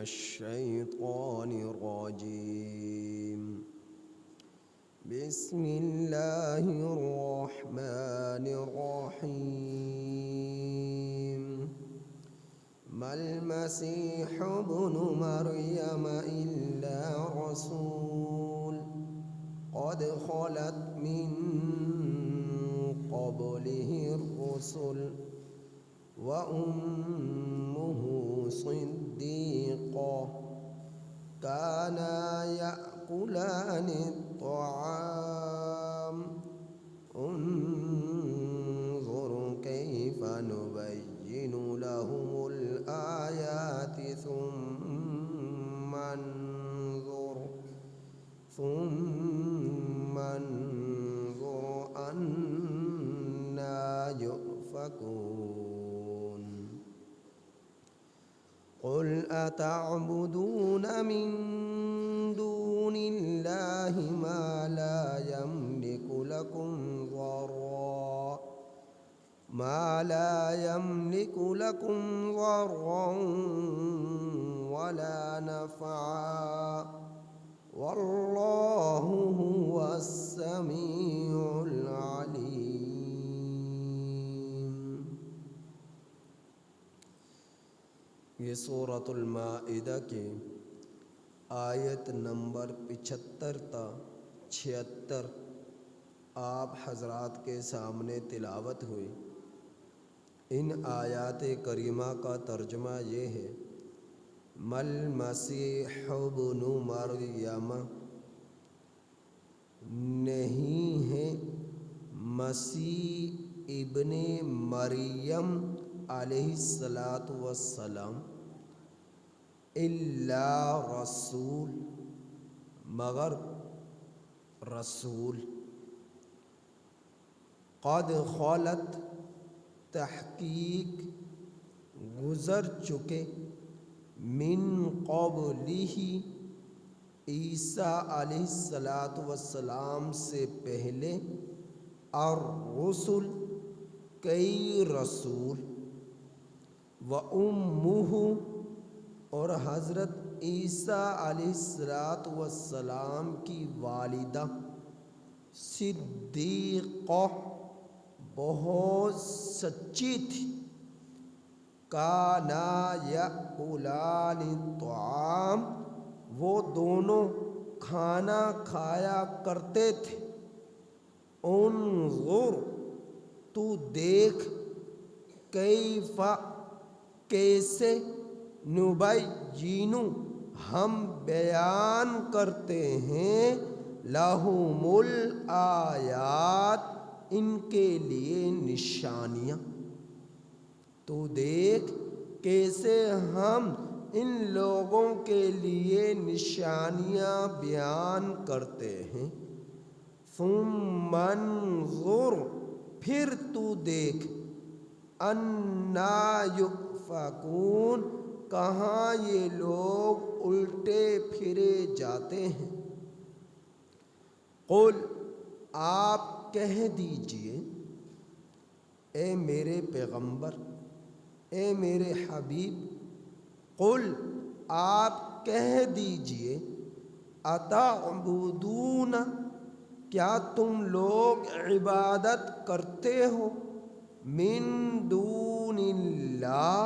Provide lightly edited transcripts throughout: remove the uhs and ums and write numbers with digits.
الشيطان الرجيم. بسم الله الرحمن الرحيم. ما المسيح ابن مريم إلا رسول قد خلت من قبله الرسل وأمه صديقة كانا يأكلان الطعام انظر كيف نبين لهم الآيات ثم انظر أنا يؤفكون. قل أتعبدون من دون الله ما لا يملك لكم ضرا ولا نفعا والله هو السميع العليم. یہ سورۃ المائدہ کی آیت نمبر 75 تا 76 آپ حضرات کے سامنے تلاوت ہوئی. ان آیات کریمہ کا ترجمہ یہ ہے: مل مسیح ابن مریم، نہیں ہے مسیح ابن مریم علیہ السلام، الا رسول، مگر رسول، قد خلت، تحقیق گزر چکے، من قبلہ، عیسیٰ علیہ السلام سے پہلے، الرسل، کئی رسول، وَأُمُّهُ، اور حضرت عیسیٰ علیہ السلام کی والدہ، صدیقہ، بہت سچی تھی، کانا یأکلان الطعام، وہ دونوں کھانا کھایا کرتے تھے. انظر، تو دیکھ، کیف، کیسے، نبین، ہم بیان کرتے ہیں، لہم الآیات، ان کے لیے نشانیاں. تو دیکھ کیسے ہم ان لوگوں کے لیے نشانیاں بیان کرتے ہیں. ثم انظر، پھر تو دیکھ، انا یؤفکون، کہاں یہ لوگ الٹے پھرے جاتے ہیں. قل، آپ کہہ دیجئے، اے میرے پیغمبر، اے میرے حبیب، قل، آپ کہہ دیجئے، اتعبدون، کیا تم لوگ عبادت کرتے ہو، من دون اللہ،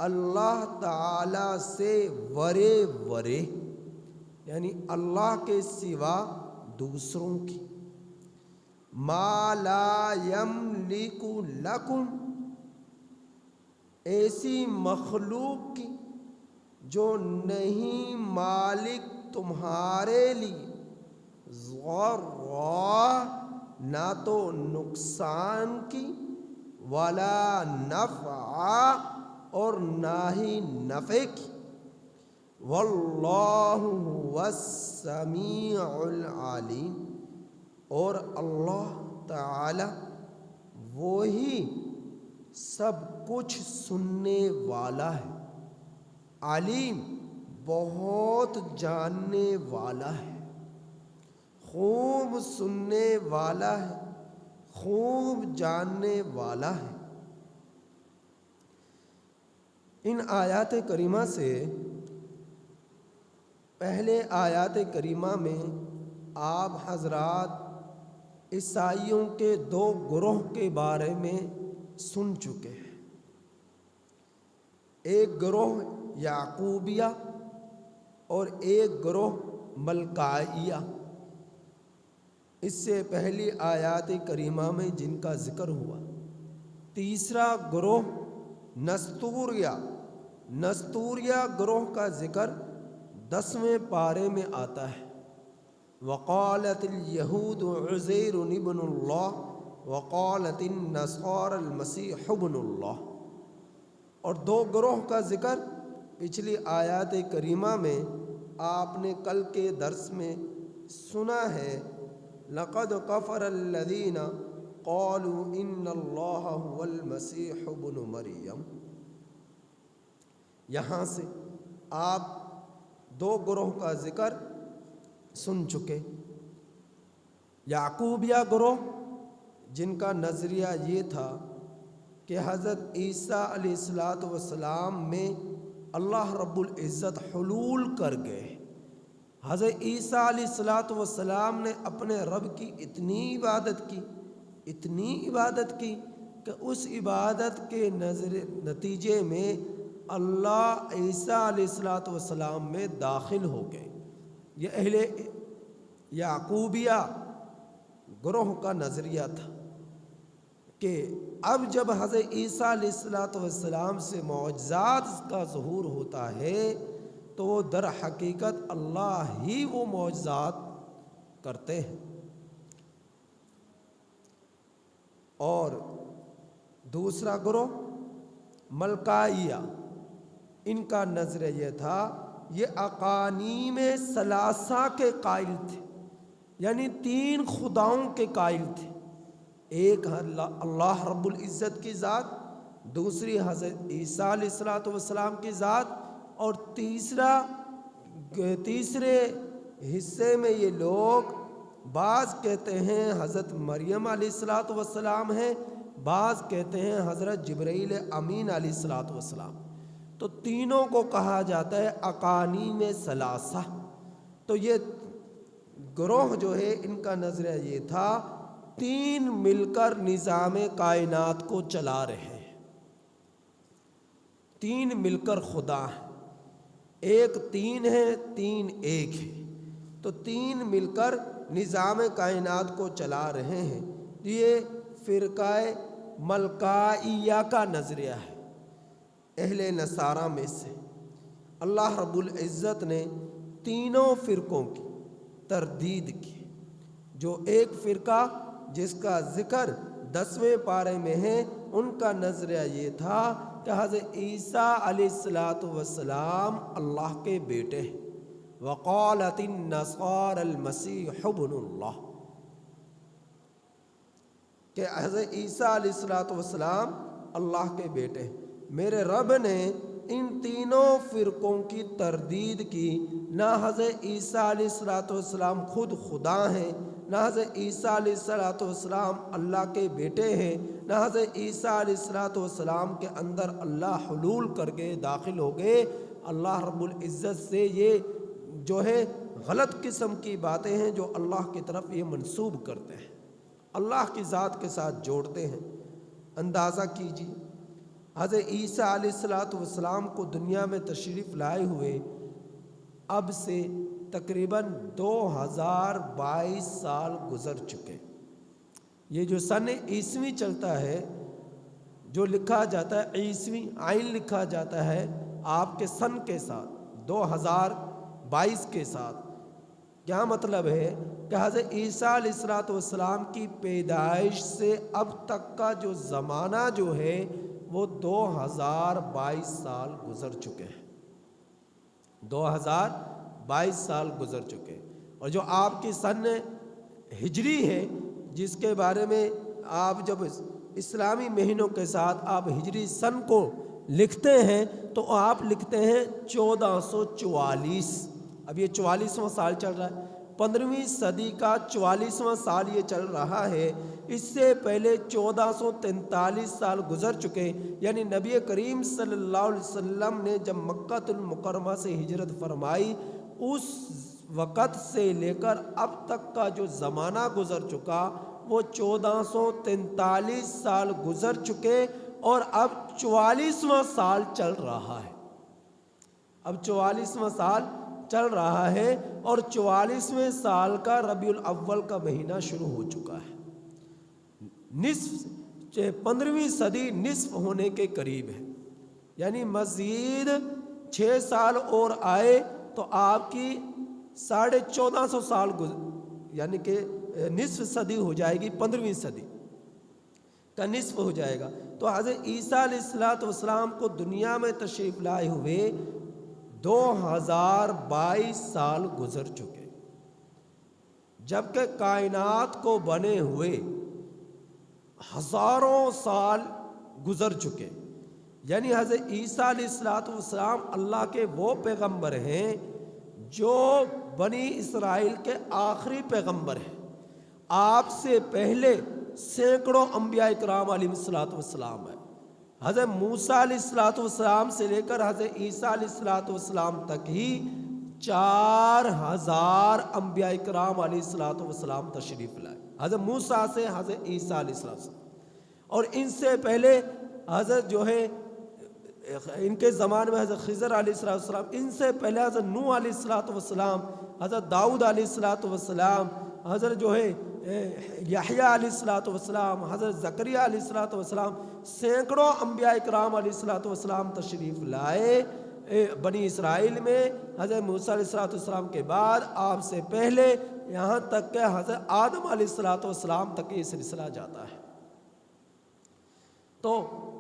اللہ تعالی سے ورے، یعنی اللہ کے سوا دوسروں کی، ما لا یملک لکم، ایسی مخلوق کی جو نہیں مالک تمہارے لیے، ضرا، نہ تو نقصان کی، ولا نفع، اور نہ ہی نفع کی. واللہ هو السمیع العلیم، اور اللہ تعالی وہی سب کچھ سننے والا ہے، علیم، بہت جاننے والا ہے، خوب سننے والا ہے، خوب جاننے والا ہے. ان آیات کریمہ سے پہلے آیات کریمہ میں آپ حضرات عیسائیوں کے دو گروہ کے بارے میں سن چکے ہیں۔ ایک گروہ یعقوبیہ اور ایک گروہ ملکائیہ۔ اس سے پہلی آیات کریمہ میں جن کا ذکر ہوا۔ تیسرا گروہ نستوریہ گروہ کا ذکر 10ویں پارے میں آتا ہے۔ وقالت اليہود عزیر ابن اللہ وقالت النصارى المسیح ابن اللہ۔ اور دو گروہ کا ذکر پچھلی آیات کریمہ میں آپ نے کل کے درس میں سنا ہے۔ لقد کفر الذین قالوا ان اللہ هو المسیح ابن مریم۔ یہاں سے آپ دو گروہ کا ذکر سن چکے۔ یعقوبیہ گروہ جن کا نظریہ یہ تھا کہ حضرت عیسیٰ علیہ السلام میں اللہ رب العزت حلول کر گئے۔ حضرت عیسیٰ علیہ السلام نے اپنے رب کی اتنی عبادت کی کہ اس عبادت کے نتیجے میں اللہ عیسیٰ علیہ السلام میں داخل ہو گئے۔ یہ اہل یعقوبیہ گروہ کا نظریہ تھا کہ اب جب حضرت عیسیٰ علیہ السلام سے معجزات کا ظہور ہوتا ہے تو وہ در حقیقت اللہ ہی وہ معجزات کرتے ہیں۔ اور دوسرا گروہ ملکائیہ، ان کا نظریہ یہ تھا، یہ اقانیم ثلاثہ کے قائل تھے، یعنی 3 خداؤں کے قائل تھے۔ ایک اللہ رب العزت کی ذات، دوسری حضرت عیسیٰ علیہ السلام کی ذات، اور تیسرے حصے میں یہ لوگ بعض کہتے ہیں حضرت مریم علیہ السلام ہیں، بعض کہتے ہیں حضرت جبرائیل امین علیہ السلام۔ تو تینوں کو کہا جاتا ہے اقانیم ثلاثہ۔ تو یہ گروہ جو ہے ان کا نظریہ یہ تھا 3 مل کر نظام کائنات کو چلا رہے ہیں، 3 مل کر خدا ہیں، ایک 3 ہے 3 1 ہے، تو 3 مل کر نظام کائنات کو چلا رہے ہیں۔ یہ فرقہ ملکائیہ کا نظریہ ہے، اہل نصارہ میں سے۔ اللہ رب العزت نے تینوں فرقوں کی تردید کی۔ جو ایک فرقہ جس کا ذکر 10ویں پارے میں ہے، ان کا نظریہ یہ تھا کہ حضرت عیسیٰ علیہ السلام اللہ کے بیٹے ہیں۔ وقالت النصارى المسیح ابن اللہ، کہ حضرت عیسیٰ علیہ السلام اللہ کے بیٹے ہیں۔ میرے رب نے ان تینوں فرقوں کی تردید کی۔ نہ حضرت عیسیٰ علیہ السلام خود خدا ہیں، نہ حضرت عیسیٰ علیہ السلام اللہ کے بیٹے ہیں، نہ حضرت عیسیٰ علیہ السلام کے اندر اللہ حلول کر گئے، داخل ہو گئے۔ اللہ رب العزت سے یہ جو ہے غلط قسم کی باتیں ہیں جو اللہ کی طرف یہ منسوب کرتے ہیں، اللہ کی ذات کے ساتھ جوڑتے ہیں۔ اندازہ کیجیے، حضرت عیسیٰ علیہ السلام کو دنیا میں تشریف لائے ہوئے اب سے تقریباً 2022 سال گزر چکے۔ یہ جو سن عیسوی چلتا ہے، جو لکھا جاتا ہے عیسوی عین لکھا جاتا ہے آپ کے سن کے ساتھ 2022 کے ساتھ، کیا مطلب ہے کہ حضرت عیسیٰ علیہ السلام کی پیدائش سے اب تک کا جو زمانہ جو ہے وہ 2022 سال گزر چکے ہیں، 2022 سال گزر چکے۔ اور جو آپ کی سن ہجری ہے، جس کے بارے میں آپ جب اسلامی مہینوں کے ساتھ آپ ہجری سن کو لکھتے ہیں تو آپ لکھتے ہیں 1444۔ اب یہ 44واں سال چل رہا ہے، 15ویں صدی کا 44واں سال یہ چل رہا ہے۔ اس سے پہلے 1443 سال گزر چکے، یعنی نبی کریم صلی اللہ علیہ وسلم نے جب مکہ المکرمہ سے ہجرت فرمائی اس وقت سے لے کر اب تک کا جو زمانہ گزر چکا وہ 1443 سال گزر چکے اور اب 44واں سال چل رہا ہے. اب 44واں سال چل رہا ہے اور 44ویں سال کا ربیع الاول کا مہینہ شروع ہو چکا ہے. نصف 15ویں صدی نصف ہونے کے قریب ہے، یعنی مزید 6 سال اور آئے تو آپ کی 1450 سال یعنی کہ نصف صدی ہو جائے گی، 15ویں صدی کا نصف ہو جائے گا. تو حضرت عیسیٰ علیہ السلام کو دنیا میں تشریف لائے ہوئے 2022 سال گزر چکے، جبکہ کائنات کو بنے ہوئے ہزاروں سال گزر چکے. یعنی حضرت عیسیٰ علیہ السلام اللہ کے وہ پیغمبر ہیں جو بنی اسرائیل کے آخری پیغمبر ہیں. آپ سے پہلے سینکڑوں انبیاء کرام علیہ السلام ہیں. حضرت موسیٰ علیہ السلام سے لے کر حضرت عیسیٰ علیہ السلام تک ہی 4000 انبیاء کرام علیہ السلام تشریف لائے، حضرت موسیٰ سے حضرت عیسیٰ علیہ السلام. اور ان سے پہلے حضرت جو ہے ان کے زمانے میں حضرت خضر علیہ السلام، ان سے پہلے حضرت نوح علیہ السلام، حضرت داؤد علیہ السلام، حضرت جو ہے یحییٰ علیہ السلام، حضرت زکریا علیہ السلام، سینکڑوں انبیاء کرام علیہ السلام تشریف لائے بنی اسرائیل میں. حضرت موسیٰ علیہ السلام کے بعد آپ سے پہلے یہاں تک کہ حضرت آدم علیہ السلام تک یہ سلسلہ جاتا ہے. تو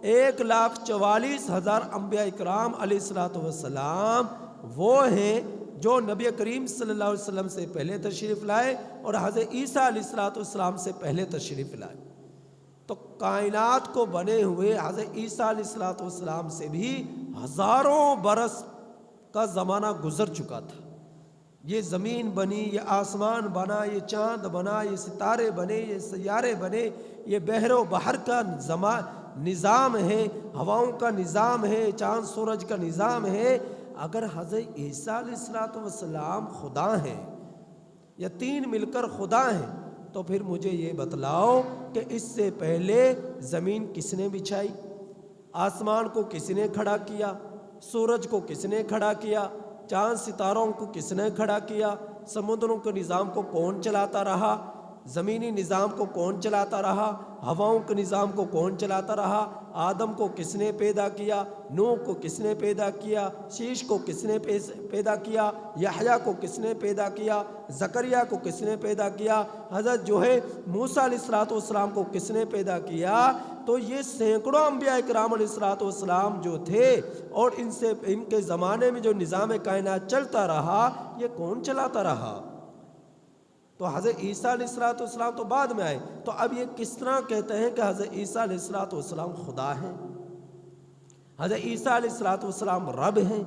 1,44,000 انبیاء کرام علیہ السلام وہ ہیں جو نبی کریم صلی اللہ علیہ وسلم سے پہلے تشریف لائے اور حضرت عیسیٰ علیہ السلام سے پہلے تشریف لائے. تو کائنات کو بنے ہوئے حضرت عیسیٰ علیہ السلام سے بھی ہزاروں برس کا زمانہ گزر چکا تھا. یہ زمین بنی، یہ آسمان بنا، یہ چاند بنا، یہ ستارے بنے، یہ سیارے بنے، یہ بحر و بحر کا نظام ہے، ہواؤں کا نظام ہے، چاند سورج کا نظام ہے. اگر حضرت عیسیٰ علیہ السلام خدا ہیں یا 3 مل کر خدا ہیں تو پھر مجھے یہ بتلاؤ کہ اس سے پہلے زمین کس نے بچھائی، آسمان کو کس نے کھڑا کیا، سورج کو کس نے کھڑا کیا، چاند ستاروں کو کس نے کھڑا کیا، سمندروں کے نظام کو کون چلاتا رہا، زمینی نظام کو کون چلاتا رہا، ہواؤں کے نظام کو کون چلاتا رہا، آدم کو کس نے پیدا کیا، نوح کو کس نے پیدا کیا، شیش کو کس نے پیدا کیا، یحییٰ کو کس نے پیدا کیا، زکریا کو کس نے پیدا کیا، حضرت جو ہے موسیٰ علیہ السلام کو کس نے پیدا کیا. تو یہ سینکڑوں انبیاء کرام علیہ السلام جو تھے اور ان کے زمانے میں جو نظام کائنات چلتا رہا یہ کون چلاتا رہا. تو حضرت عیسیٰ علیہ السلام تو بعد میں آئے. تو اب یہ کس طرح کہتے ہیں کہ حضرت عیسیٰ علیہ السلام خدا ہیں، حضرت عیسیٰ علیہ السلام رب ہیں؟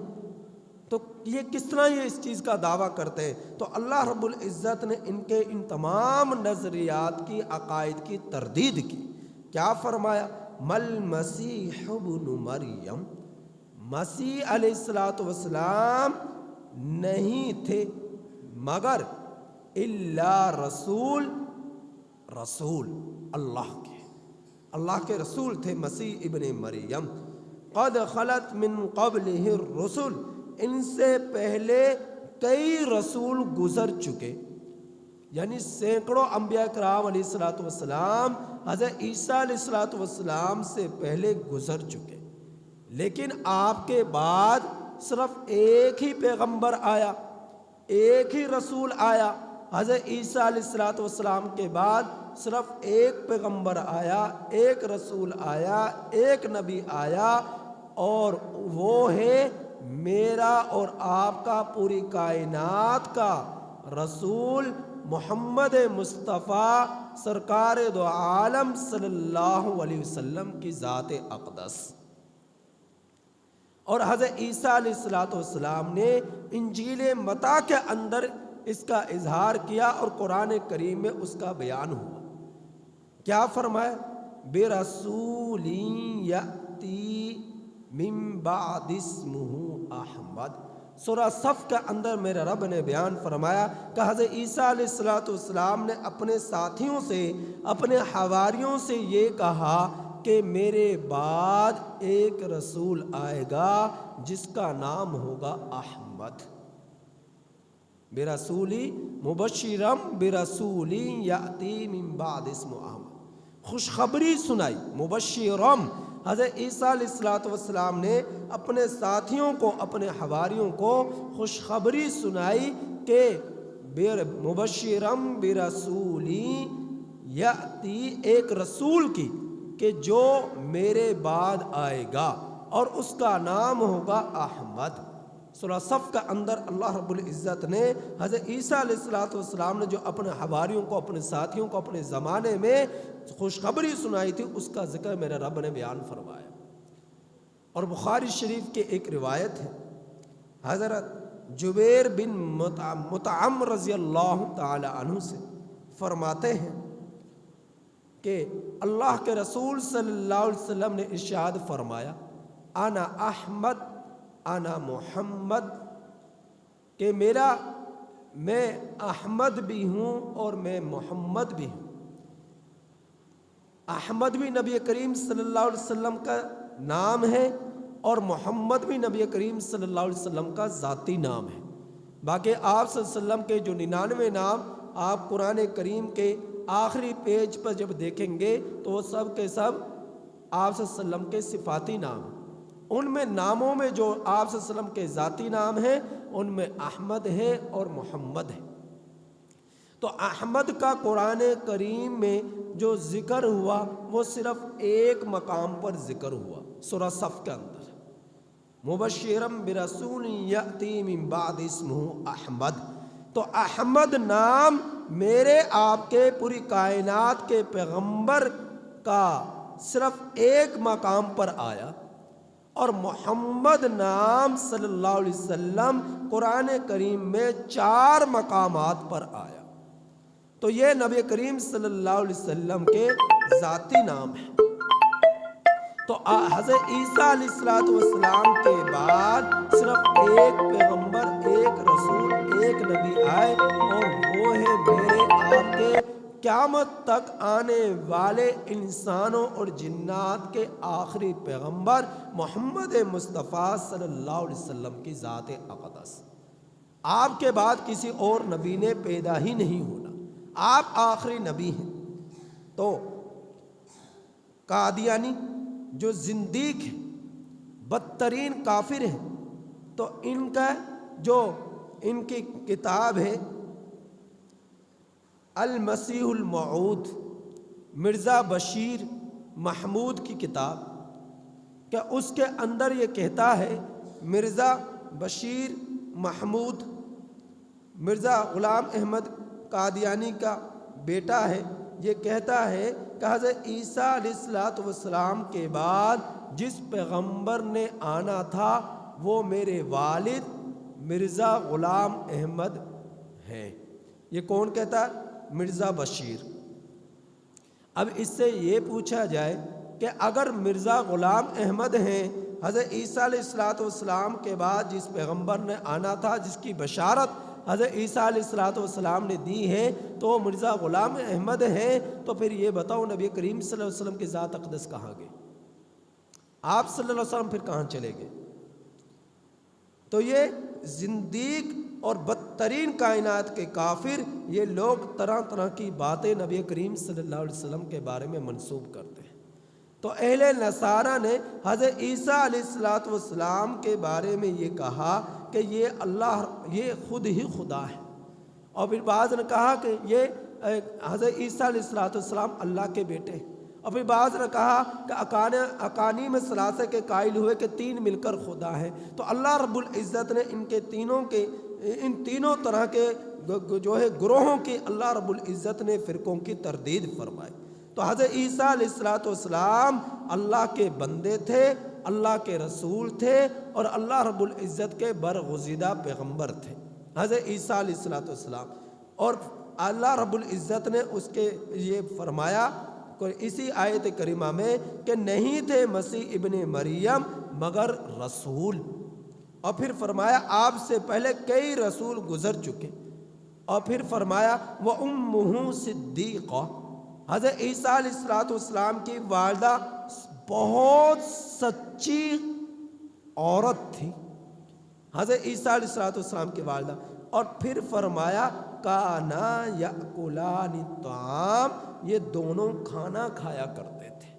تو یہ کس طرح یہ اس چیز کا دعویٰ کرتے ہیں؟ تو اللہ رب العزت نے ان تمام نظریات کی، عقائد کی تردید کی. کیا فرمایا؟ مل مسیح ابن مریم، مسیح علیہ السلام نہیں تھے مگر الا رسول اللہ کے رسول تھے مسیح ابن مریم. قد خلت من قبلہ الرسل، ان سے پہلے کئی رسول گزر چکے، یعنی سینکڑوں انبیاء کرام علیہ السلام حضرت عیسیٰ علیہ السلام سے پہلے گزر چکے. لیکن آپ کے بعد صرف ایک ہی پیغمبر آیا، ایک ہی رسول آیا. حضرت عیسیٰ علیہ السلام کے بعد صرف ایک پیغمبر آیا، ایک رسول آیا، ایک نبی آیا، اور وہ ہے میرا اور آپ کا، پوری کائنات کا رسول محمد مصطفیٰ سرکار دو عالم صلی اللہ علیہ وسلم کی ذات اقدس. اور حضرت عیسیٰ علیہ السلام نے انجیل متی کے اندر اس کا اظہار کیا اور قرآن کریم میں اس کا بیان ہوا. کیا فرمایا؟ بِرَسُولٍ يَأْتِي مِن بَعْدِ اسْمُهُ احمد سورہ صف کے اندر میرے رب نے بیان فرمایا کہ حضرت عیسیٰ علیہ السلام نے اپنے ساتھیوں سے، اپنے حواریوں سے یہ کہا کہ میرے بعد ایک رسول آئے گا جس کا نام ہوگا احمد، برسولی مبشرم برسولی یاتی من بعد اسمہ احمد، خوشخبری سنائی۔ مبشرم، حضرت عیسیٰ علیہ السلام نے اپنے ساتھیوں کو، اپنے حواریوں کو خوشخبری سنائی کہ مبشرم برسولی یاتی، ایک رسول کی کہ جو میرے بعد آئے گا اور اس کا نام ہوگا احمد۔ سورہ صف کا اندر اللہ رب العزت نے حضرت عیسیٰ علیہ السلام نے جو اپنے حواریوں کو، اپنے ساتھیوں کو اپنے زمانے میں خوشخبری سنائی تھی، اس کا ذکر میرے رب نے بیان فرمایا۔ اور بخاری شریف کے ایک روایت ہے، حضرت جبیر بن مطعم رضی اللہ تعالی عنہ سے فرماتے ہیں کہ اللہ کے رسول صلی اللہ علیہ وسلم نے ارشاد فرمایا، انا احمد انا محمد، کہ میں احمد بھی ہوں اور میں محمد بھی ہوں۔ احمد بھی نبی کریم صلی اللہ علیہ وسلم کا نام ہے اور محمد بھی نبی کریم صلی اللہ علیہ وسلم کا ذاتی نام ہے۔ باقی آپ صلی اللہ علیہ وسلم کے جو 99 نام آپ قرآن کریم کے آخری پیج پر جب دیکھیں گے تو وہ سب کے سب آپ صلی اللہ علیہ وسلم کے صفاتی نام ہیں۔ ان میں ناموں میں جو آپ صلی اللہ علیہ وسلم کے ذاتی نام ہیں ان میں احمد ہے اور محمد ہے۔ تو احمد کا قرآن کریم میں جو ذکر ہوا وہ صرف ایک مقام پر ذکر ہوا، سورہ صف کے اندر، مبشرم برسول یاتی من بعد اسمہ احمد۔ تو احمد نام میرے آپ کے پوری کائنات کے پیغمبر کا صرف ایک مقام پر آیا، اور محمد نام صلی اللہ علیہ وسلم قرآن کریم میں 4 مقامات پر آیا۔ تو یہ نبی کریم صلی اللہ علیہ وسلم کے ذاتی نام ہیں۔ تو حضرت عیسیٰ علیہ السلام کے بعد صرف ایک پیغمبر، ایک رسول، ایک نبی آئے، اور وہ ہے میرے آپ کے قیامت تک آنے والے انسانوں اور جنات کے آخری پیغمبر محمد مصطفیٰ صلی اللہ علیہ وسلم کی ذات اقدس۔ آپ کے بعد کسی اور نبی نے پیدا ہی نہیں ہونا، آپ آخری نبی ہیں۔ تو قادیانی جو زندیق ہیں، بدترین کافر ہیں، تو ان کی کتاب ہے المسیح الموعود، مرزا بشیر محمود کی کتاب، کہ اس کے اندر یہ کہتا ہے، مرزا بشیر محمود مرزا غلام احمد قادیانی کا بیٹا ہے، یہ کہتا ہے کہ حضرت عیسیٰ علیہ السلام کے بعد جس پیغمبر نے آنا تھا وہ میرے والد مرزا غلام احمد ہیں۔ یہ کون کہتا ہے؟ مرزا بشیر۔ اب اس سے یہ پوچھا جائے کہ اگر مرزا غلام احمد ہیں، حضرت عیسیٰ علیہ السلام کے بعد جس پیغمبر نے آنا تھا، جس کی بشارت حضرت عیسیٰ علیہ السلام نے دی ہے، تو وہ مرزا غلام احمد ہیں، تو پھر یہ بتاؤ نبی کریم صلی اللہ علیہ وسلم کی ذات اقدس کہاں گئے؟ آپ صلی اللہ علیہ وسلم پھر کہاں چلے گئے؟ تو یہ زندیق اور بدترین کائنات کے کافر، یہ لوگ طرح طرح کی باتیں نبی کریم صلی اللہ علیہ وسلم کے بارے میں منسوب کرتے ہیں۔ تو اہل نصارہ نے حضرت عیسیٰ علیہ السلام کے بارے میں یہ کہا کہ یہ خود ہی خدا ہے، اور پھر بعض نے کہا کہ یہ حضرت عیسیٰ علیہ السلام اللہ کے بیٹے ہیں، اور پھر بعض نے کہا کہ اقانیم ثلاثہ کے قائل ہوئے کہ 3 مل کر خدا ہیں۔ تو اللہ رب العزت نے ان تینوں طرح کے جو ہے گروہوں کی اللہ رب العزت نے فرقوں کی تردید فرمائی۔ تو حضرت عیسیٰ علیہ السلام اللہ کے بندے تھے، اللہ کے رسول تھے، اور اللہ رب العزت کے برگزیدہ پیغمبر تھے حضرت عیسیٰ علیہ السلام۔ اور اللہ رب العزت نے اس کے یہ فرمایا اسی آیت کریمہ میں کہ نہیں تھے مسیح ابن مریم مگر رسول، اور پھر فرمایا آپ سے پہلے کئی رسول گزر چکے، اور پھر فرمایا وَأُمُّهُ صِدِّيقَةٌ، حضرت عیسیٰ علیہ السلام کی والدہ بہت سچی عورت تھی، حضرت عیسیٰ علیہ السلام کی والدہ۔ اور پھر فرمایا کانا یأکلان الطعام، یہ دونوں کھانا کھایا کرتے تھے،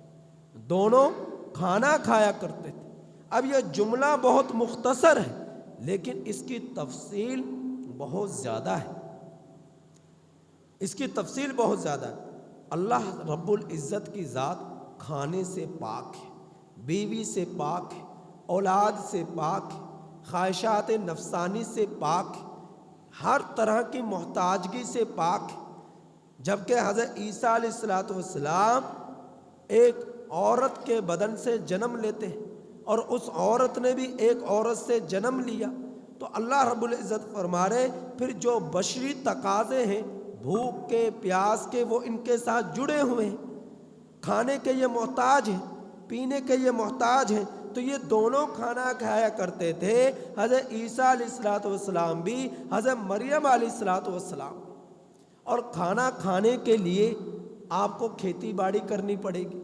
دونوں کھانا کھایا کرتے تھے۔ اب یہ جملہ بہت مختصر ہے لیکن اس کی تفصیل بہت زیادہ ہے، اس کی تفصیل بہت زیادہ ہے۔ اللہ رب العزت کی ذات کھانے سے پاک ہے، بیوی سے پاک ہے، اولاد سے پاک ہے، خواہشات نفسانی سے پاک ہے، ہر طرح کی محتاجگی سے پاک ہے۔ جبکہ حضرت عیسیٰ علیہ السلام ایک عورت کے بدن سے جنم لیتے ہیں اور اس عورت نے بھی ایک عورت سے جنم لیا، تو اللہ رب العزت فرما رہے پھر جو بشری تقاضے ہیں بھوک کے پیاس کے وہ ان کے ساتھ جڑے ہوئے ہیں، کھانے کے یہ محتاج ہیں، پینے کے یہ محتاج ہیں، تو یہ دونوں کھانا کھایا کرتے تھے، حضرت عیسیٰ علیہ السلام بھی، حضرت مریم علیہ السلام۔ اور کھانا کھانے کے لیے آپ کو کھیتی باڑی کرنی پڑے گی،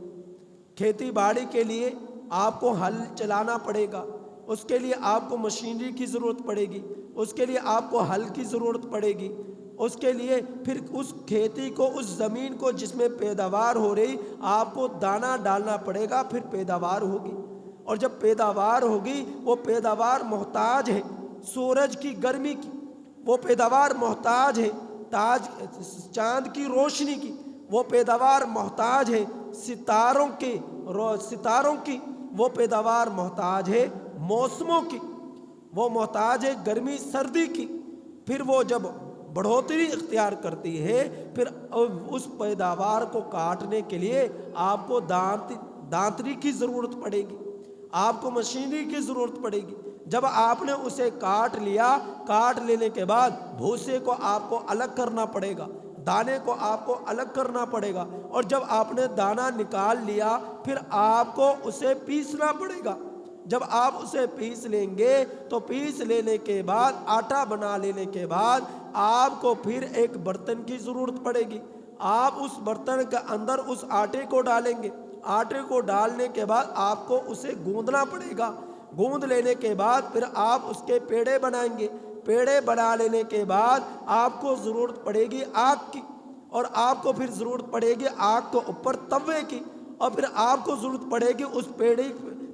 کھیتی باڑی کے لیے آپ کو ہل چلانا پڑے گا، اس کے لیے آپ کو مشینری کی ضرورت پڑے گی، اس کے لیے آپ کو ہل کی ضرورت پڑے گی، اس کے لیے پھر اس کھیتی کو، اس زمین کو جس میں پیداوار ہو رہی، آپ کو دانہ ڈالنا پڑے گا، پھر پیداوار ہوگی، اور جب پیداوار ہوگی وہ پیداوار محتاج ہے سورج کی گرمی کی، وہ پیداوار محتاج ہے چاند کی روشنی کی، وہ پیداوار محتاج ہے ستاروں کی، وہ پیداوار محتاج ہے موسموں کی، وہ محتاج ہے گرمی سردی کی۔ پھر وہ جب بڑھوتری اختیار کرتی ہے پھر اس پیداوار کو کاٹنے کے لیے آپ کو دانتری کی ضرورت پڑے گی، آپ کو مشینری کی ضرورت پڑے گی۔ جب آپ نے اسے کاٹ لیا، کاٹ لینے کے بعد بھوسے کو آپ کو الگ کرنا پڑے گا، دانے کو آپ کو الگ کرنا پڑے گا، اور جب آپ نے دانہ نکال لیا پھر آپ کو اسے پیسنا پڑے گا۔ جب آپ اسے پیس لیں گے تو پیس لینے کے بعد، آٹا بنا لینے کے بعد آپ کو پھر ایک برتن کی ضرورت پڑے گی، آپ اس برتن کے اندر اس آٹے کو ڈالیں گے، آٹے کو ڈالنے کے بعد آپ کو اسے گوندنا پڑے گا، گوند لینے کے بعد پھر آپ اس کے پیڑے بنائیں گے، پیڑے بنا لینے کے بعد آپ کو ضرورت پڑے گی آگ کی، اور آپ کو پھر ضرورت پڑے گی آگ کے اوپر توے کی، اور پھر آپ کو ضرورت پڑے گی اس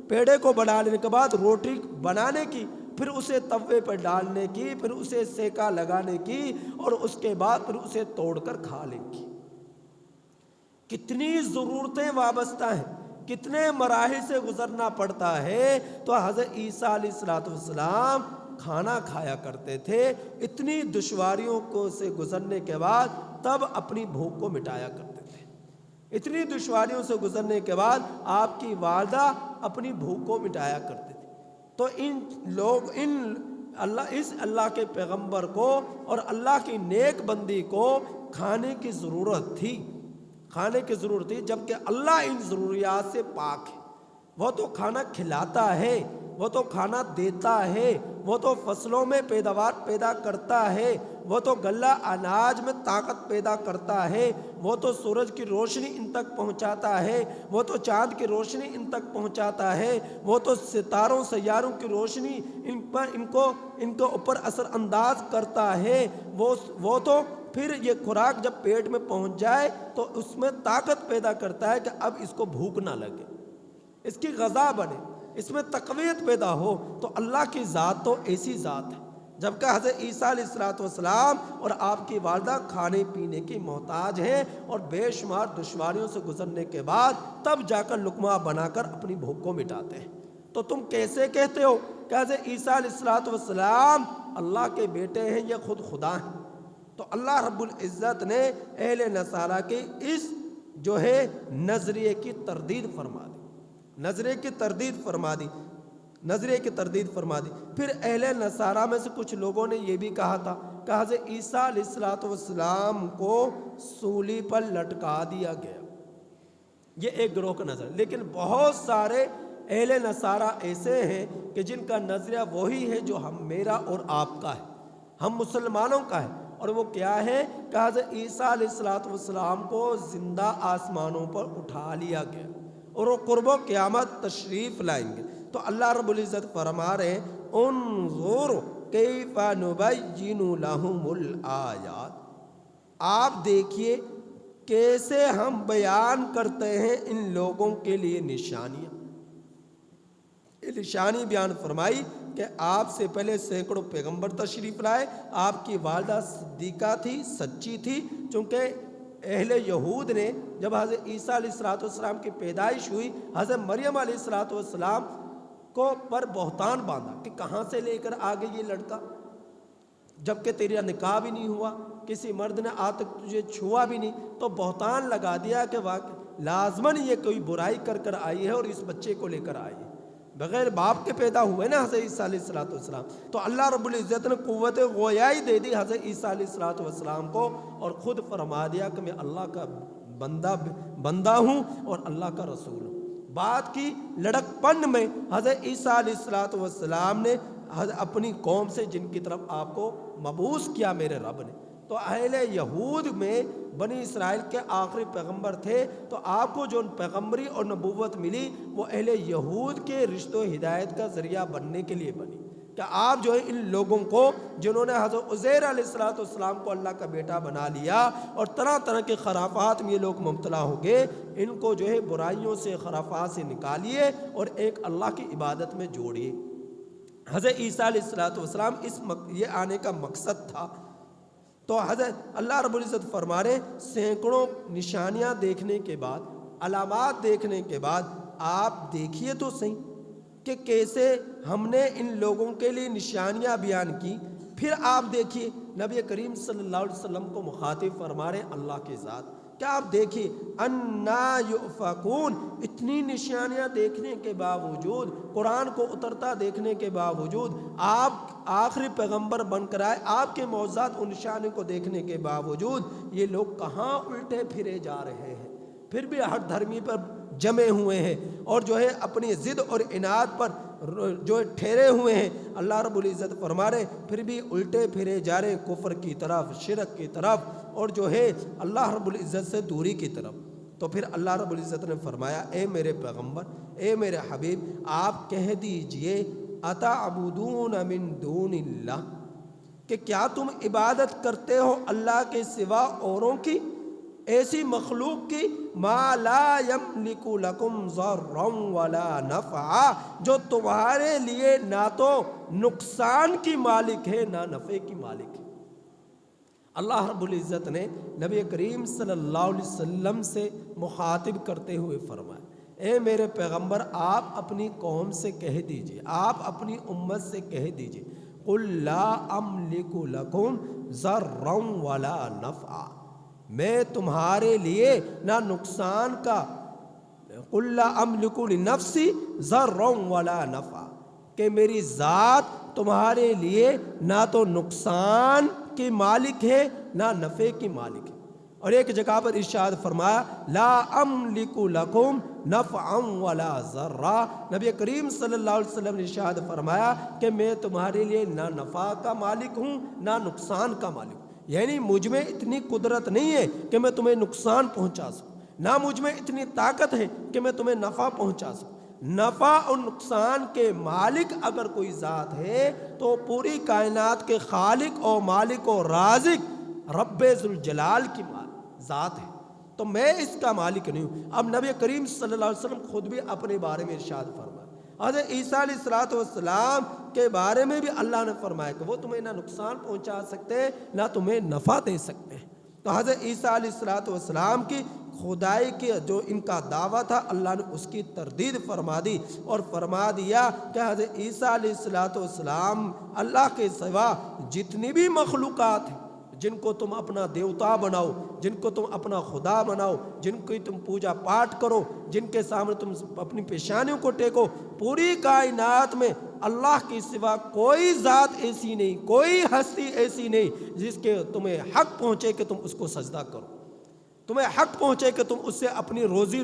پیڑے کو بنا لینے کے بعد روٹی بنانے کی، پھر اسے توے پر ڈالنے کی، پھر اسے سیکا لگانے کی، اور اس کے بعد پھر اسے توڑ کر کھا لیں گی۔ کتنی ضرورتیں وابستہ ہیں، کتنے مراحل سے گزرنا پڑتا ہے، تو حضرت عیسیٰ علیہ السلام کھانا کھایا کرتے تھے، اتنی دشواریوں کو سے گزرنے کے بعد تب اپنی بھوک کو مٹایا کرتے تھے، اتنی دشواریوں سے گزرنے کے بعد آپ کی والدہ اپنی بھوک کو مٹایا کرتے تھے۔ تو اس اللہ کے پیغمبر کو اور اللہ کی نیک بندی کو کھانے کی ضرورت تھی، کھانے کی ضرورت تھی، جبکہ اللہ ان ضروریات سے پاک ہے، وہ تو کھانا کھلاتا ہے، وہ تو کھانا دیتا ہے، وہ تو فصلوں میں پیداوار پیدا کرتا ہے، وہ تو غلہ اناج میں طاقت پیدا کرتا ہے، وہ تو سورج کی روشنی ان تک پہنچاتا ہے، وہ تو چاند کی روشنی ان تک پہنچاتا ہے، وہ تو ستاروں سیاروں کی روشنی ان کے اوپر اثر انداز کرتا ہے، وہ تو پھر یہ خوراک جب پیٹ میں پہنچ جائے تو اس میں طاقت پیدا کرتا ہے کہ اب اس کو بھوک نہ لگے، اس کی غذا بنے، اس میں تقویت پیدا ہو۔ تو اللہ کی ذات تو ایسی ذات ہے، جبکہ حضرت عیسیٰ علیہ السلام اور آپ کی والدہ کھانے پینے کی محتاج ہیں، اور بے شمار دشواریوں سے گزرنے کے بعد تب جا کر لقمہ بنا کر اپنی بھوک کو مٹاتے ہیں۔ تو تم کیسے کہتے ہو کہ حضرت عیسیٰ علیہ السلام اللہ کے بیٹے ہیں، یہ خود خدا ہیں؟ تو اللہ رب العزت نے اہل نصارہ کے اس جو ہے نظریے کی تردید فرما دی، نظریے کی تردید فرما دی، نظریے کی تردید فرما دی۔ پھر اہل نصارہ میں سے کچھ لوگوں نے یہ بھی کہا تھا کہ حضرت عیسیٰ علیہ السلام کو سولی پر لٹکا دیا گیا، یہ ایک گروہ کا نظر، لیکن بہت سارے اہل نصارہ ایسے ہیں کہ جن کا نظریہ وہی ہے جو میرا اور آپ کا ہے، ہم مسلمانوں کا ہے، اور وہ کیا ہے کہ حضرت عیسیٰ علیہ السلام کو زندہ آسمانوں پر اٹھا لیا گیا اور وہ قرب و قیامت تشریف لائیں گے۔ تو اللہ رب العزت فرما رہے ہیں انظر کیف نبین لہم الآیات، آپ دیکھیے کیسے ہم بیان کرتے ہیں ان لوگوں کے لیے نشانیاں۔ نشانی بیان فرمائی کہ آپ سے پہلے سینکڑوں پیغمبر تشریف لائے، آپ کی والدہ صدیقہ تھی، سچی تھی، چونکہ اہل یہود نے جب حضرت عیسیٰ علیہ السلام کی پیدائش ہوئی، حضرت مریم علیہ السلام کو پر بہتان باندھا کہ کہاں سے لے کر آگے یہ لڑکا، جبکہ تیرا نکاح بھی نہیں ہوا، کسی مرد نے آج تک تجھے چھوا بھی نہیں، تو بہتان لگا دیا کہ لازماً یہ کوئی برائی کر کر آئی ہے اور اس بچے کو لے کر آئی ہے، بغیر باپ کے پیدا ہوئے نا حضرت عیسیٰ علیہ السلام۔ تو اللہ رب العزت نے قوت گویائی دے دی حضرت عیسیٰ علیہ السلام کو، اور خود فرما دیا کہ میں اللہ کا بندہ ہوں اور اللہ کا رسول ہوں۔ بات کی لڑک پن میں حضرت عیسیٰ علیہ السلام نے اپنی قوم سے، جن کی طرف آپ کو مبعوث کیا میرے رب نے، تو اہل یہود میں بنی اسرائیل کے آخری پیغمبر تھے، تو آپ کو جو پیغمبری اور نبوت ملی وہ اہل یہود کے رشتہ و ہدایت کا ذریعہ بننے کے لیے بنی، کہ آپ جو ہے ان لوگوں کو جنہوں نے حضرت عزیر علیہ السلام کو اللہ کا بیٹا بنا لیا اور طرح طرح کے خرافات میں یہ لوگ مبتلا ہو گئے، ان کو جو ہے برائیوں سے، خرافات سے نکالیے اور ایک اللہ کی عبادت میں جوڑیے۔ حضرت عیسیٰ علیہ السلام یہ آنے کا مقصد تھا۔ تو حضرت اللہ رب العزت فرما رہے سینکڑوں نشانیاں دیکھنے کے بعد، علامات دیکھنے کے بعد، آپ دیکھیے تو صحیح کہ کیسے ہم نے ان لوگوں کے لیے نشانیاں بیان کی۔ پھر آپ دیکھیے نبی کریم صلی اللہ علیہ وسلم کو مخاطب فرما رہے اللہ کے ذات، کیا آپ دیکھیے انا یؤفکون، اتنی نشانیاں دیکھنے کے باوجود، قرآن کو اترتا دیکھنے کے باوجود، آپ آخری پیغمبر بن کر آئے، آپ کے معجزات اور نشانیوں کو دیکھنے کے باوجود یہ لوگ کہاں الٹے پھرے جا رہے ہیں، پھر بھی ہر دھرمی پر جمے ہوئے ہیں اور جو ہے اپنی ضد اور عناد پر جو ٹھہرے ہوئے ہیں۔ اللہ رب العزت فرما رہے پھر بھی الٹے پھرے جا رہے کفر کی طرف، شرک کی طرف، اور جو ہے اللہ رب العزت سے دوری کی طرف۔ تو پھر اللہ رب العزت نے فرمایا اے میرے پیغمبر، اے میرے حبیب، آپ کہہ دیجئے اتعبدون من دون اللہ، کہ کیا تم عبادت کرتے ہو اللہ کے سوا اوروں کی، ایسی مخلوق کی ما لا یملک لکم ضرا ولا نفعا، جو تمہارے لیے نہ تو نقصان کی مالک ہے نہ نفع کی مالک ہے۔ اللہ رب العزت نے نبی کریم صلی اللہ علیہ وسلم سے مخاطب کرتے ہوئے فرمایا اے میرے پیغمبر، آپ اپنی قوم سے کہہ دیجئے، آپ اپنی امت سے کہہ دیجئے قل لا املک لکم ضرا ولا نفعا، میں تمہارے لیے نہ نقصان کا، قل لا املک لنفسی ضرا ولا نفعا، کہ میری ذات تمہارے لیے نہ تو نقصان کی مالک ہے نہ نفع کی مالک ہے۔ اور ایک جگہ پر ارشاد فرمایا لا املک لکم نفعا ولا ضرا، نبی کریم صلی اللہ علیہ وسلم نے ارشاد فرمایا کہ میں تمہارے لیے نہ نفع کا مالک ہوں نہ نقصان کا مالک ہوں، یعنی مجھ میں اتنی قدرت نہیں ہے کہ میں تمہیں نقصان پہنچا سکوں، نہ مجھ میں اتنی طاقت ہے کہ میں تمہیں نفع پہنچا سکوں۔ نفع اور نقصان کے مالک اگر کوئی ذات ہے تو پوری کائنات کے خالق اور مالک اور رازق رب ذوالجلال کی ذات ہے، تو میں اس کا مالک نہیں ہوں۔ اب نبی کریم صلی اللہ علیہ وسلم خود بھی اپنے بارے میں ارشاد فرمایا، حضرت عیسیٰ علیہ السلام کے بارے میں بھی اللہ نے فرمایا کہ وہ تمہیں نہ نقصان پہنچا سکتے نہ تمہیں نفع دے سکتے ہیں۔ تو حضرت عیسیٰ علیہ السلام کی خدائی کی جو ان کا دعویٰ تھا، اللہ نے اس کی تردید فرما دی اور فرما دیا کہ حضرت عیسیٰ علیہ السلام اللہ کے سوا جتنی بھی مخلوقات ہیں جن کو تم اپنا دیوتا بناؤ، جن کو تم اپنا خدا بناؤ، جن کی تم پوجا پاٹ کرو، جن کے سامنے تم اپنی پیشانیوں کو ٹیکو، پوری کائنات میں اللہ کے سوا کوئی ذات ایسی نہیں، کوئی ہستی ایسی نہیں جس کے تمہیں حق پہنچے کہ تم اس کو سجدہ کرو۔ تمہیں حق پہنچے کہ تم اس سے اپنی روزی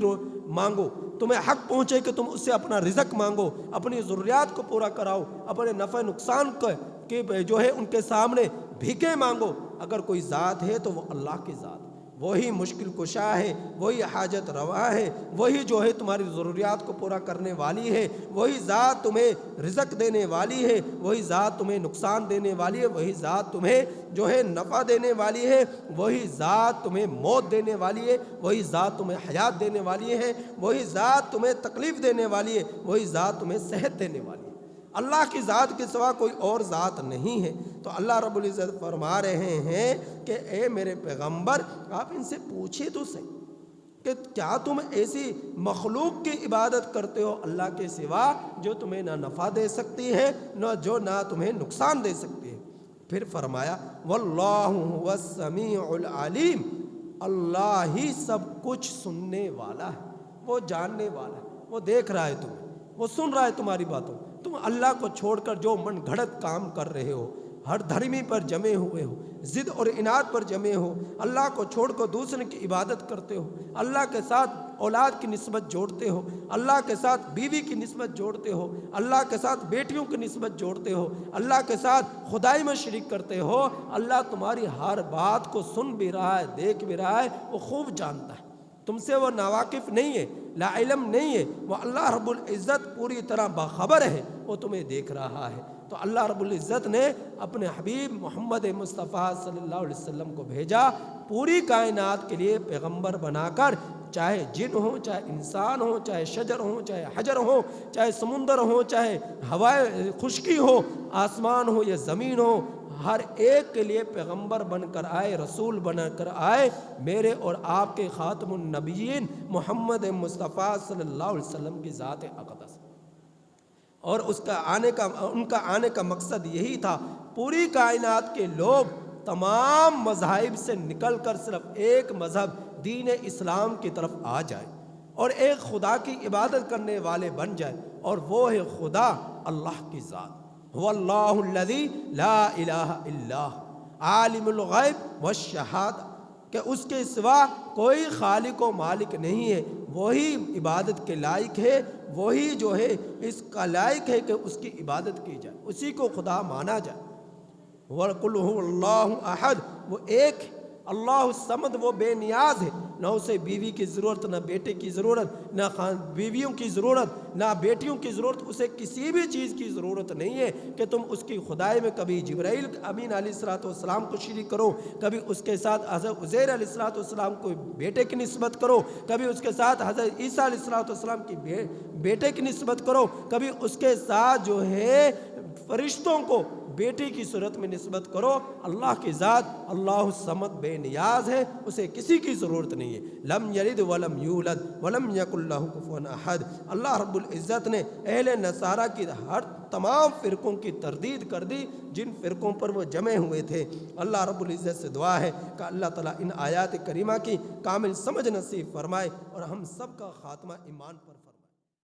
مانگو، تمہیں حق پہنچے کہ تم اس سے اپنا رزق مانگو، اپنی ضروریات کو پورا کراؤ، اپنے نفع نقصان کے جو ہے ان کے سامنے بھیکیں مانگو۔ اگر کوئی ذات ہے تو وہ اللہ کی ذات، وہی مشکل کشا ہے، وہی حاجت روا ہے، وہی جو ہے تمہاری ضروریات کو پورا کرنے والی ہے، وہی ذات تمہیں رزق دینے والی ہے، وہی ذات تمہیں نقصان دینے والی ہے، وہی ذات تمہیں جو ہے نفع دینے والی ہے، وہی ذات تمہیں موت دینے والی ہے، وہی ذات تمہیں حیات دینے والی ہے، وہی ذات تمہیں تکلیف دینے والی ہے، وہی ذات تمہیں صحت دینے والی ہے۔ اللہ کی ذات کے سوا کوئی اور ذات نہیں ہے۔ تو اللہ رب العزت فرما رہے ہیں کہ اے میرے پیغمبر، آپ ان سے پوچھے تو صحیح کہ کیا تم ایسی مخلوق کی عبادت کرتے ہو اللہ کے سوا جو تمہیں نہ نفع دے سکتی ہے نہ تمہیں نقصان دے سکتی ہے۔ پھر فرمایا واللہ هو السمیع العلیم، اللہ ہی سب کچھ سننے والا ہے، وہ جاننے والا ہے، وہ دیکھ رہا ہے تمہیں، وہ سن رہا ہے تمہاری باتوں۔ تم اللہ کو چھوڑ کر جو من گھڑت کام کر رہے ہو، ہر دھرمی پر جمے ہوئے ہو، ضد اور اناد پر جمے ہو، اللہ کو چھوڑ کر دوسرے کی عبادت کرتے ہو، اللہ کے ساتھ اولاد کی نسبت جوڑتے ہو، اللہ کے ساتھ بیوی کی نسبت جوڑتے ہو، اللہ کے ساتھ بیٹیوں کی نسبت جوڑتے ہو، اللہ کے ساتھ خدائی میں شریک کرتے ہو، اللہ تمہاری ہر بات کو سن بھی رہا ہے، دیکھ بھی رہا ہے، وہ خوب جانتا ہے، تم سے وہ ناواقف نہیں ہے، لا علم نہیں ہے، وہ اللہ رب العزت پوری طرح باخبر ہے، وہ تمہیں دیکھ رہا ہے۔ تو اللہ رب العزت نے اپنے حبیب محمد مصطفیٰ صلی اللہ علیہ وسلم کو بھیجا پوری کائنات کے لیے پیغمبر بنا کر، چاہے جن ہو، چاہے انسان ہو، چاہے شجر ہو، چاہے حجر ہو، چاہے سمندر ہو، چاہے ہوائے خشکی ہو، آسمان ہو یا زمین ہو، ہر ایک کے لیے پیغمبر بن کر آئے، رسول بن کر آئے، میرے اور آپ کے خاتم النبیین محمد مصطفیٰ صلی اللہ علیہ وسلم کی ذات اقدس، اور ان کا آنے کا مقصد یہی تھا پوری کائنات کے لوگ تمام مذاہب سے نکل کر صرف ایک مذہب دین اسلام کی طرف آ جائے اور ایک خدا کی عبادت کرنے والے بن جائے، اور وہ ہے خدا اللہ کی ذات۔ هو اللہ الذی لا الہ الا عالم الغیب والشہادہ، کہ اس کے سوا کوئی خالق و مالک نہیں ہے، وہی عبادت کے لائق ہے، وہی جو ہے اس کا لائق ہے کہ اس کی عبادت کی جائے، اسی کو خدا مانا جائے۔ وَقُلْ هُوَ اللَّهُ أَحَدٌ، وہ ایک اللہ الصمد، وہ بے نیاز ہے، نہ اسے بیوی کی ضرورت، نہ بیٹے کی ضرورت، نہ بیویوں کی ضرورت، نہ بیٹیوں کی ضرورت، اسے کسی بھی چیز کی ضرورت نہیں ہے کہ تم اس کی خدائی میں کبھی جبرائیل امین علیہ السلام کو شریک کرو، کبھی اس کے ساتھ حضرت عزیر علیہ السلام کو بیٹے کی نسبت کرو، کبھی اس کے ساتھ حضرت عیسیٰ علیہ السلام کی بیٹے کی نسبت کرو، کبھی اس کے ساتھ جو ہے فرشتوں کو بیٹی کی صورت میں نسبت کرو۔ اللہ کی ذات اللہ الصمد بے نیاز ہے، اسے کسی کی ضرورت نہیں ہے، لم یلد ولم یولد ولم یکن لہ کفوا احد۔ اللہ رب العزت نے اہل نصارہ کی ہر تمام فرقوں کی تردید کر دی جن فرقوں پر وہ جمے ہوئے تھے۔ اللہ رب العزت سے دعا ہے کہ اللہ تعالیٰ ان آیات کریمہ کی کامل سمجھ نصیب فرمائے اور ہم سب کا خاتمہ ایمان پر فرمائے۔